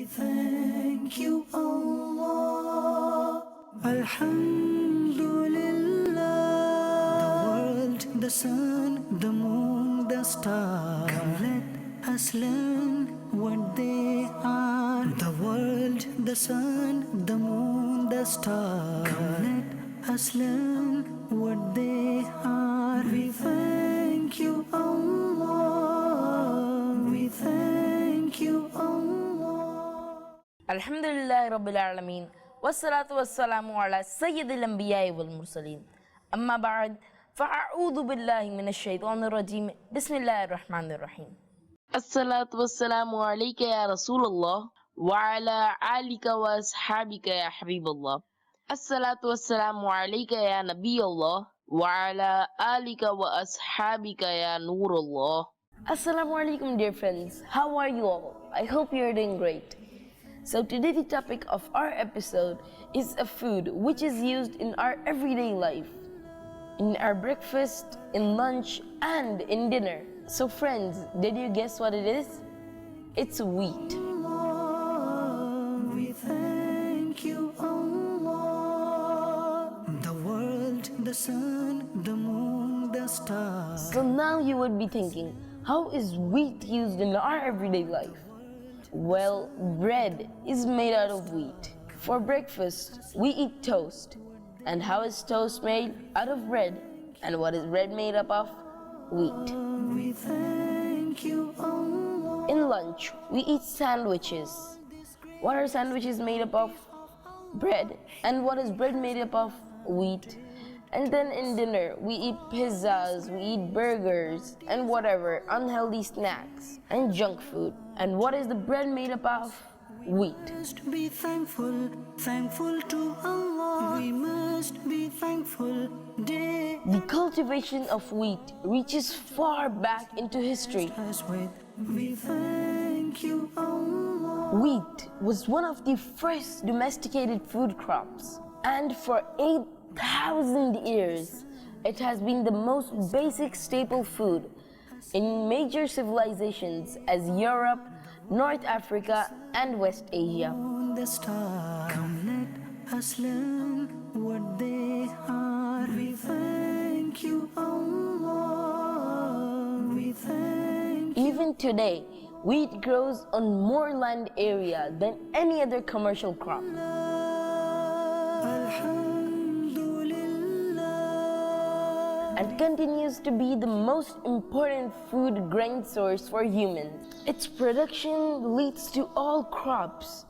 thank you, Allah. Alhamdulillah. The world, the sun, the moon, the stars. Come let us learn what they are. The world, the sun, the moon, the stars. Come let us learn what they are. We thank you, Allah. We thank you, Allah. Alhamdulillah Rabbil Alameen. Wassalatu wassalamu ala Sayyidil Anbiya'i wal Mursaleen. Amma ba'd. Fa'a'udhu billahi minash shaitanir rajim. Bismillahir Rahmanir Rahim. Assalatu wassalamu alayka ya Rasulullah wa ala alika wa ashabika ya Habiballah. Assalatu wassalamu alayka ya Nabiyallah wa ala alika wa ashabika ya Nurullah. Assalamu alaikum, dear friends. How are you all? I hope you're doing great. So today the topic of our episode is a food which is used in our everyday life, in our breakfast, in lunch, and in dinner. So friends, did you guess what it is? It's wheat. We thank you, Allah. The world, the sun, the moon, the stars. So now you would be thinking, how is wheat used in our everyday life? Well, bread is made out of wheat. For breakfast, we eat toast. And how is toast made? Out of bread. And what is bread made up of? Wheat. We thank you, Allah. In lunch, we eat sandwiches. What are sandwiches made up of? Bread. And what is bread made up of? Wheat. And then in dinner, we eat pizzas, we eat burgers, and whatever unhealthy snacks and junk food. And what is the bread made up of? Wheat. We must be thankful to Allah. We must be thankful day. The cultivation of wheat reaches far back into history. We thank you, Allah. Wheat was one of the first domesticated food crops, and for 8,000 years, it has been the most basic staple food in major civilizations as Europe, North Africa, and West Asia. The star. Come let us learn what they are. We thank you, Allah. We thank you. Even today, wheat grows on more land area than any other commercial crop. And continues to be the most important food grain source for humans. Its production leads to all crops,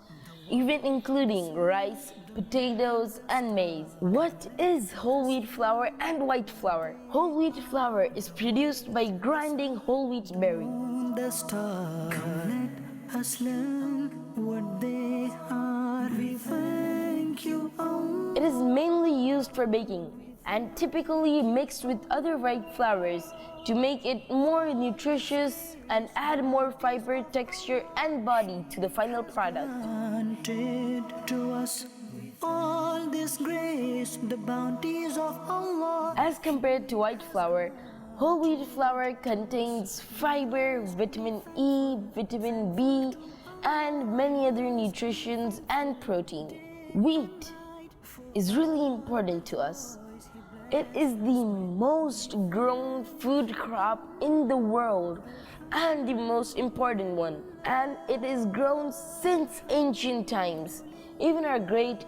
even including rice, potatoes, and maize. What is whole wheat flour and white flour? Whole wheat flour is produced by grinding whole wheat berry. The star. Come let us learn what they are. We thank you, Allah. It is mainly used for baking and typically mixed with other white flours to make it more nutritious and add more fiber, texture, and body to the final product. Granted to us all this grace, the bounties of Allah. As compared to white flour, whole wheat flour contains fiber, vitamin E, vitamin B, and many other nutritions and protein. Wheat is really important to us. It is the most grown food crop in the world and the most important one. And it is grown since ancient times. Even our great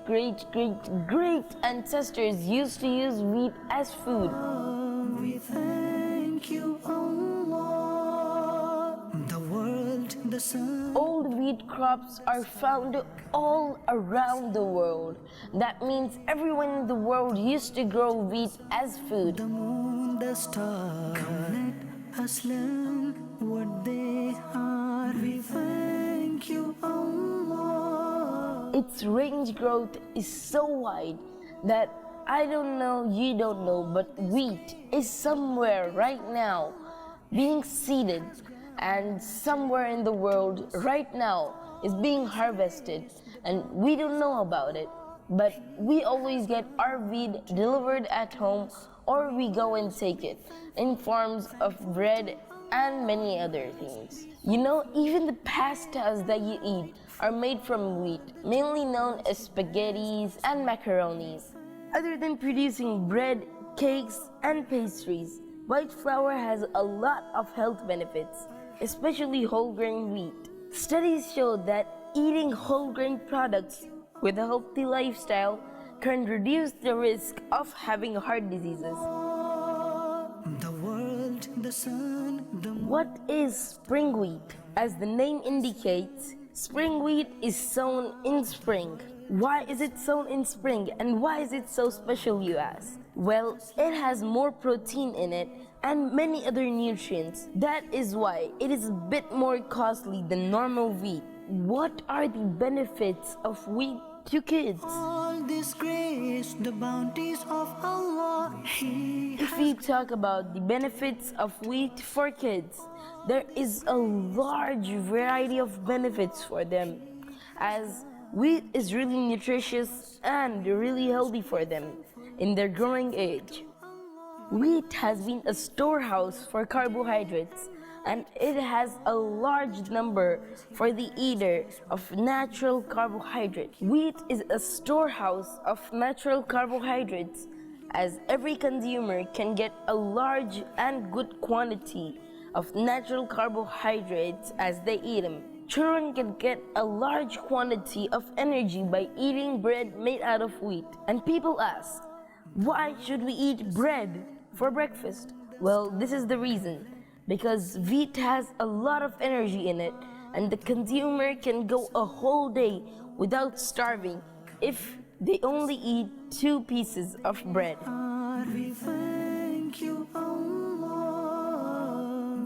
ancestors used to use wheat as food. We thank you, Allah. The world, the sun. Old wheat crops are found all around the world. That means everyone in the world used to grow wheat as food. The moon, the star. Come let us learn what they are. We thank you, Allah. Its range growth is so wide that I don't know, you don't know, but wheat is somewhere right now being seeded, and somewhere in the world right now is being harvested, and we don't know about it. But we always get our wheat delivered at home, or we go and take it in forms of bread and many other things. You know, even the pastas that you eat are made from wheat, mainly known as spaghettis and macaronis. Other than producing bread, cakes, and pastries, white flour has a lot of health benefits, especially whole grain wheat. Studies show that eating whole grain products with a healthy lifestyle can reduce the risk of having heart diseases. The world, the sun, the moon. What is spring wheat? As the name indicates, spring wheat is sown in spring. Why is it sown in spring and why is it so special, you ask? Well, it has more protein in it and many other nutrients. That is why it is a bit more costly than normal wheat. What are the benefits of wheat to kids? All this grace, the bounties of Allah. If we talk about the benefits of wheat for kids, there is a large variety of benefits for them, as wheat is really nutritious and really healthy for them in their growing age. Wheat has been a storehouse for carbohydrates, and it has a large number for the eater of natural carbohydrate. Wheat is a storehouse of natural carbohydrates, as every consumer can get a large and good quantity of natural carbohydrates as they eat them. Children can get a large quantity of energy by eating bread made out of wheat. And people ask, why should we eat bread for breakfast? Well, this is the reason. Because wheat has a lot of energy in it, and the consumer can go a whole day without starving if they only eat 2 pieces of bread. We thank you, Allah.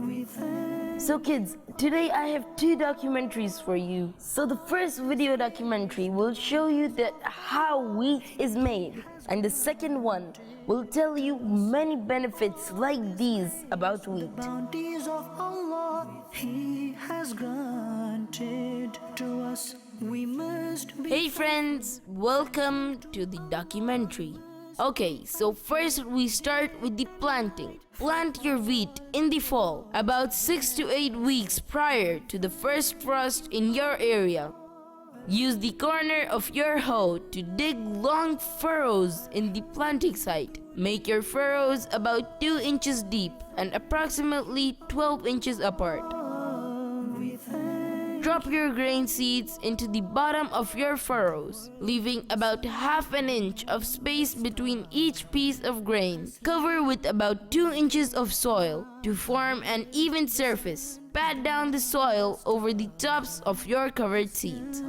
We thank So kids, today I have 2 documentaries for you. So the first video documentary will show you that how wheat is made, and the second one will tell you many benefits like these about wheat. bounties of Allah. He has granted to us. We must be Hey friends, welcome to the documentary. Okay, so first we start with the planting. Plant your wheat in the fall, about 6 to 8 weeks prior to the first frost in your area. Use the corner of your hoe to dig long furrows in the planting site. Make your furrows about 2 inches deep and approximately 12 inches apart. Drop your grain seeds into the bottom of your furrows, leaving about half an inch of space between each piece of grain. Cover with about 2 inches of soil to form an even surface. Pat down the soil over the tops of your covered seeds.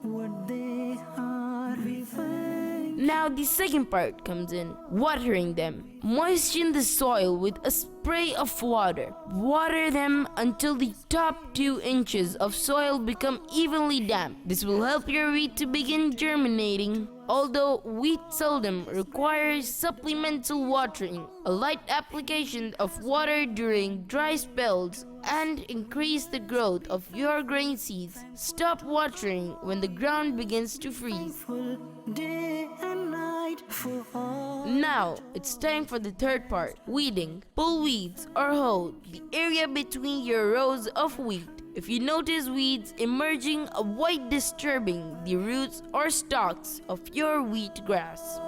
what they are. We thank Now the second part comes in, watering them. Moisten the soil with a spray of water. Water them until the top 2 inches of soil become evenly damp. This will help your wheat to begin germinating. Although wheat seldom requires supplemental watering, a light application of water during dry spells and increase the growth of your grain seeds. Stop watering when the ground begins to freeze. full day and night for all. Now, it's time for the third part, weeding. Pull weeds or hoe the area between your rows of wheat. If you notice weeds emerging, avoid disturbing the roots or stalks of your wheat grass.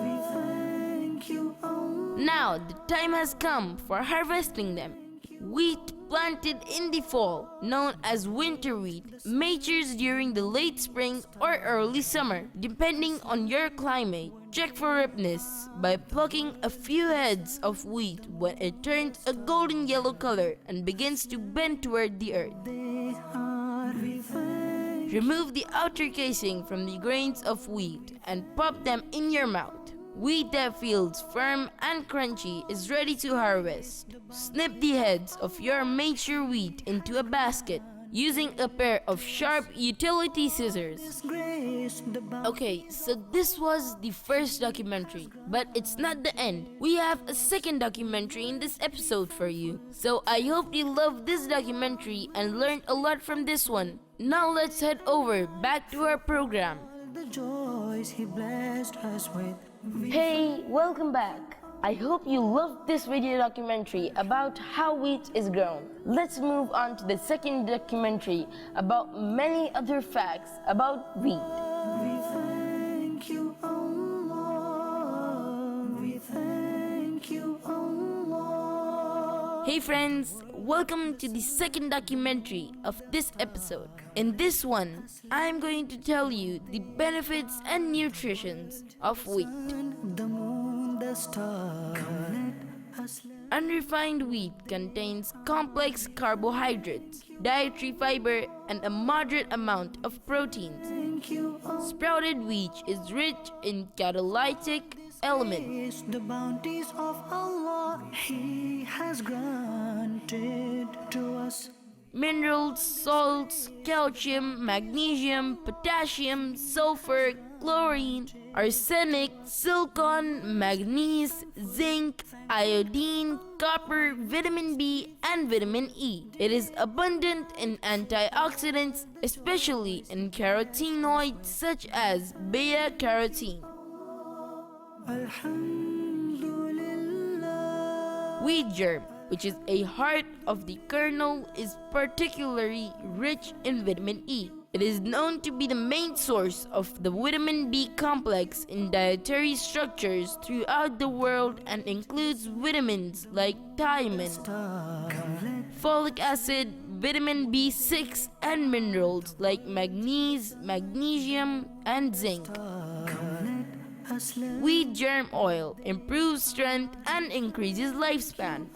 We thank you, Allah. Now, the time has come for harvesting them. Wheat planted in the fall, known as winter wheat, matures during the late spring or early summer, depending on your climate. Check for ripeness by plucking a few heads of wheat when it turns a golden yellow color and begins to bend toward the earth. They are. We thank Remove the outer casing from the grains of wheat and pop them in your mouth. Wheat that feels firm and crunchy is ready to harvest. Snip the heads of your mature wheat into a basket using a pair of sharp utility scissors. His grace, the bounty. Okay, so this was the first documentary, but it's not the end. We have a second documentary in this episode for you. So I hope you love this documentary and learned a lot from this one. Now let's head over back to our program. The joys He blessed us with. Hey, welcome back. I hope you loved this video documentary about how wheat is grown. Let's move on to the second documentary about many other facts about wheat. We thank you, Allah. We thank you, Allah. Hey friends, welcome to the second documentary of this episode. In this one, I'm going to tell you the benefits and nutritions of wheat. The moon, the star. Come, let us learn. Unrefined wheat contains complex carbohydrates, dietary fiber, and a moderate amount of proteins. Thank you, Allah. Sprouted wheat is rich in catalytic elements, Is the bounties of Allah He has granted to us. minerals, salts, calcium, magnesium, potassium, sulfur, chlorine, arsenic, silicon, manganese, zinc, iodine, copper, vitamin B, and vitamin E. It is abundant in antioxidants, especially in carotenoids such as beta-carotene. Alhamdulillah. Wheat germ, which is a part of the kernel, is particularly rich in vitamin E. It is known to be the main source of the vitamin B complex in dietary structures throughout the world and includes vitamins like thiamine, folic acid, vitamin B6, and minerals like manganese, magnesium, and zinc. Wheat germ oil improves strength and increases lifespan.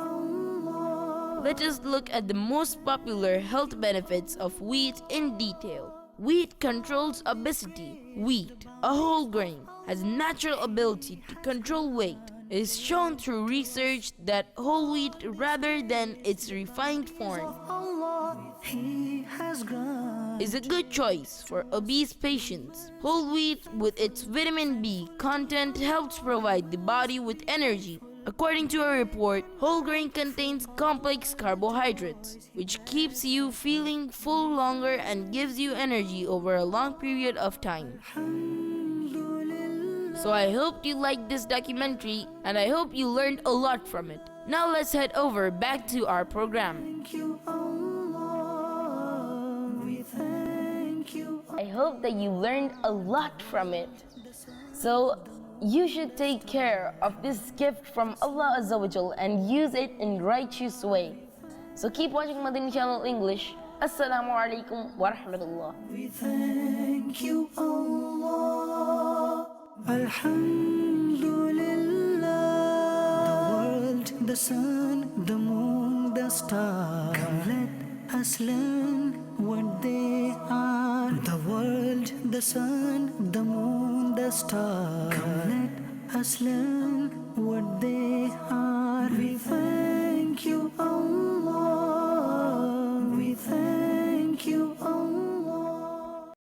Let us look at the most popular health benefits of wheat in detail. Wheat controls obesity. Wheat, a whole grain, has natural ability to control weight. It is shown through research that whole wheat rather than its refined form Allah He has granted. is a good choice for obese patients. Whole wheat with its vitamin B content helps provide the body with energy. According to a report, whole grain contains complex carbohydrates, which keeps you feeling full longer and gives you energy over a long period of time. So I hope you liked this documentary and I hope you learned a lot from it. Now let's head over back to our program. Thank you, Allah. We thank you. I hope that you learned a lot from it. So you should take care of this gift from Allah Azza wa Jal and use it in righteous way. So keep watching Madani Channel English. Assalamu alaikum wa rahmatullah. We thank you, Allah. Alhamdulillah. The world, the sun, the moon, the star. Come, let us learn what they are. The world, the sun, the moon, the star. Come, let us learn what they are.